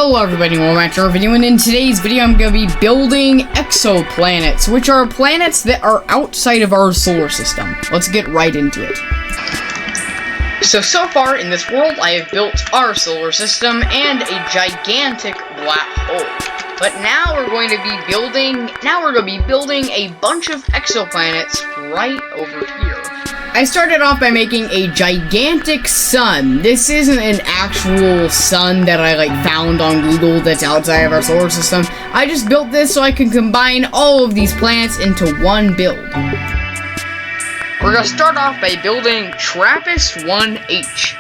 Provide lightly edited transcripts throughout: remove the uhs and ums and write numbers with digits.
Hello everybody, welcome back to our video, and in today's video I'm going to be building exoplanets, which are planets that are outside of our solar system. Let's get right into it. So far in this world I have built our solar system and a gigantic black hole. But now we're going to be building a bunch of exoplanets right over here. I started off by making a gigantic sun. This isn't an actual sun that I found on Google that's outside of our solar system. I just built this so I can combine all of these planets into one build. We're gonna start off by building TRAPPIST-1H.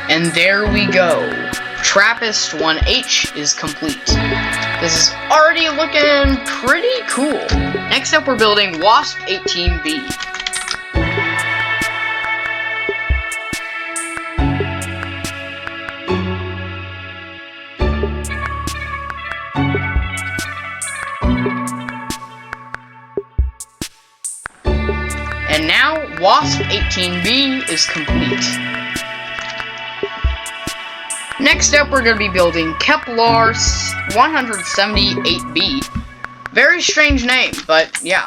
And there we go. TRAPPIST-1H is complete. This is already looking pretty cool. Next up, we're building WASP-18b. And now, WASP-18b is complete. Next up, we're going to be building Kepler-178b. Very strange name, but yeah.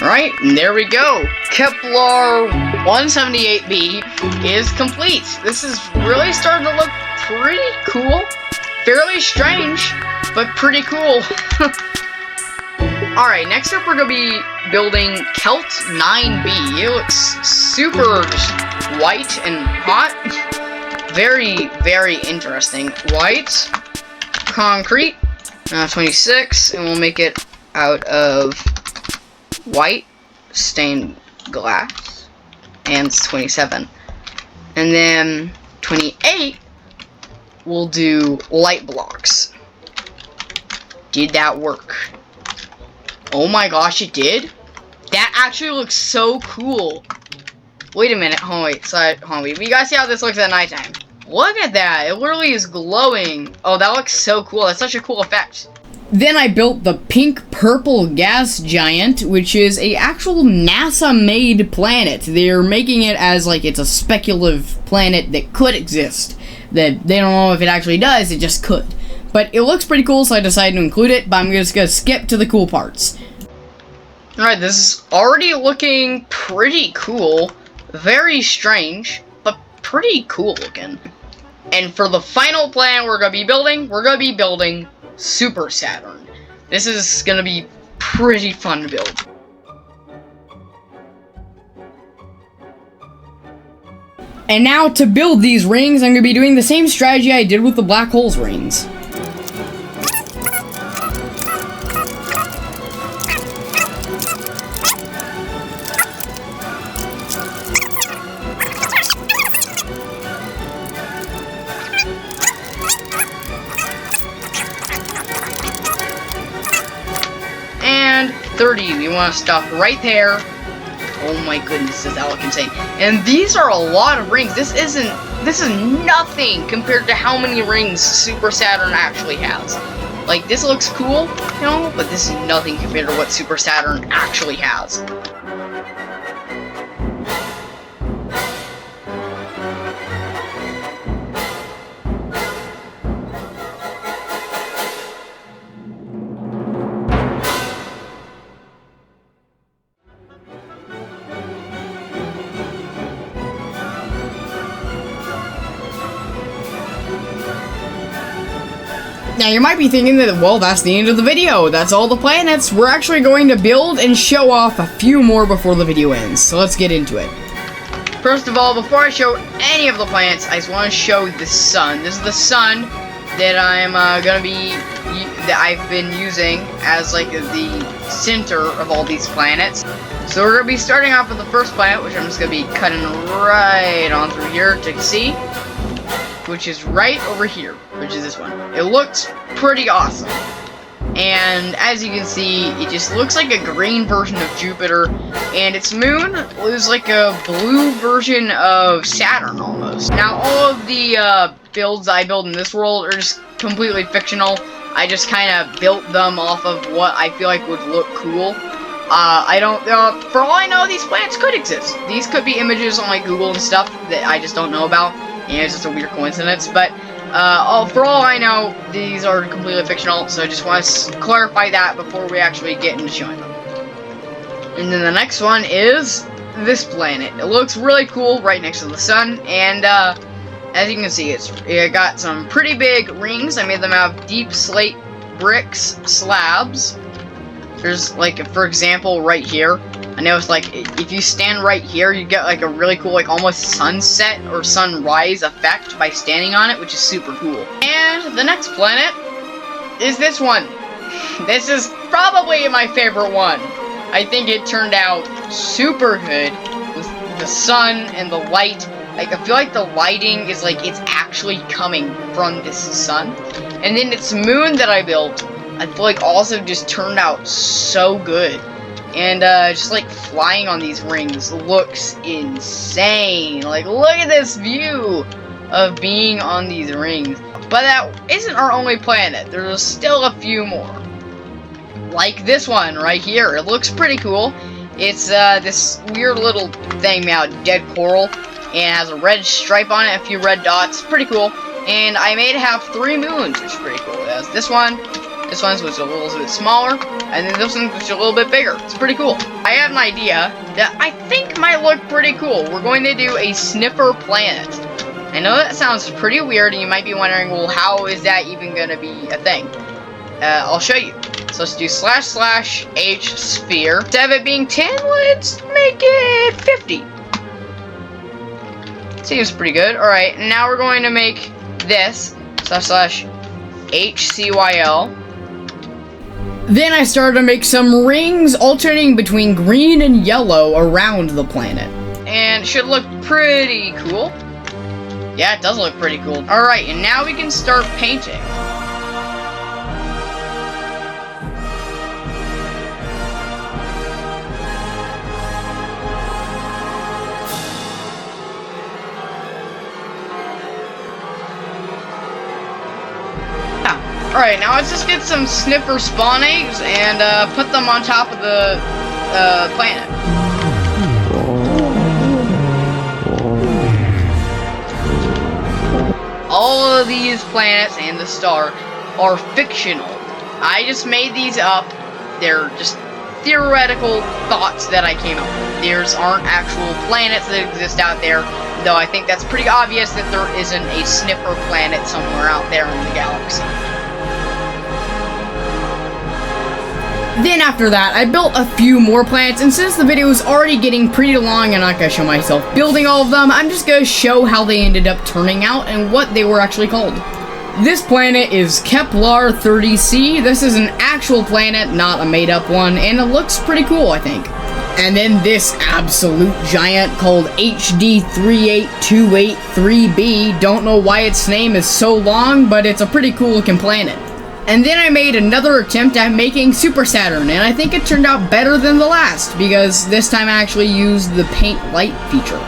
Alright, and there we go. Kepler-178b is complete. This is really starting to look pretty cool. Fairly strange, but pretty cool. Alright, next up we're going to be building Kelt-9b. It looks super just white and hot. Very, very interesting. White, concrete, 26, and we'll make it out of white stained glass, and it's 27. And then 28, we'll do light blocks. Did that work? Oh my gosh, it did? That actually looks so cool. Wait a minute, wait, you guys see how this looks at nighttime? Look at that, it literally is glowing. Oh, that looks so cool, that's such a cool effect. Then I built the pink-purple gas giant, which is a actual NASA-made planet. They're making it as it's a speculative planet that could exist. That they don't know if it actually does, it just could. But it looks pretty cool, so I decided to include it, but I'm just gonna skip to the cool parts. Alright, this is already looking pretty cool. Very strange, but pretty cool looking. And for the final planet we're gonna be building Super Saturn. This is gonna be pretty fun to build. And now to build these rings, I'm gonna be doing the same strategy I did with the black holes rings. And 30, we want to stop right there. Oh my goodness, does that look insane. And these are a lot of rings. This is nothing compared to how many rings Super Saturn actually has. This looks cool, but this is nothing compared to what Super Saturn actually has. Now you might be thinking that, well, that's the end of the video. That's all the planets. We're actually going to build and show off a few more before the video ends. So let's get into it. First of all, before I show any of the planets, I just want to show the sun. This is the sun that I've been using as the center of all these planets. So we're gonna be starting off with the first planet, which I'm just gonna be cutting right on through here to see. Which is right over here, which is this one. It looks pretty awesome. And as you can see, it just looks like a green version of Jupiter, and its moon is like a blue version of Saturn almost. Now, all of the builds I build in this world are just completely fictional. I just kind of built them off of what I feel like would look cool. I don't, for all I know, these planets could exist. These could be images on like Google and stuff that I just don't know about, and it's just a weird coincidence, but for all I know, these are completely fictional, so I just want to clarify that before we actually get into showing them. And then the next one is this planet. It looks really cool right next to the sun, and as you can see, it got some pretty big rings. I made them out of deep slate bricks slabs. There's, like, for example, right here, I know it's like, if you stand right here, you get like a really cool, like, almost sunset or sunrise effect by standing on it, which is super cool. And the next planet is this one. This is probably my favorite one. I think it turned out super good with the sun and the light. Like, I feel like the lighting is like it's actually coming from this sun. And then its moon that I built, I feel like also just turned out so good. And just like flying on these rings looks insane. Like, look at this view of being on these rings. But that isn't our only planet. There's still a few more. Like this one right here. It looks pretty cool. It's this weird little thing made out of dead coral, and has a red stripe on it, a few red dots. Pretty cool. And I made it have 3 moons, which is pretty cool. It has this one. This one's was a little bit smaller, and then this one's was a little bit bigger. It's pretty cool. I have an idea that I think might look pretty cool. We're going to do a sniffer planet. I know that sounds pretty weird, and you might be wondering, well, how is that even going to be a thing? I'll show you. So let's do / H sphere. Instead of it being 10, let's make it 50. Seems pretty good. Alright, now we're going to make this / HCYL. Then I started to make some rings alternating between green and yellow around the planet. And it should look pretty cool. Yeah, it does look pretty cool. Alright, and now we can start painting. Alright, now let's just get some sniffer spawn eggs and put them on top of the planet. All of these planets and the star are fictional. I just made these up. They're just theoretical thoughts that I came up with. These aren't actual planets that exist out there, though I think that's pretty obvious that there isn't a sniffer planet somewhere out there in the galaxy. Then after that, I built a few more planets, and since the video is already getting pretty long and I'm not going to show myself building all of them, I'm just going to show how they ended up turning out and what they were actually called. This planet is Kepler 30c. This is an actual planet, not a made-up one, and it looks pretty cool, I think. And then this absolute giant called HD 38283b. Don't know why its name is so long, but it's a pretty cool looking planet. And then I made another attempt at making Super Saturn, and I think it turned out better than the last, because this time I actually used the paint light feature.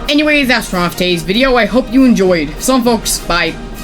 Anyways, that's from today's video. I hope you enjoyed. Some folks, bye.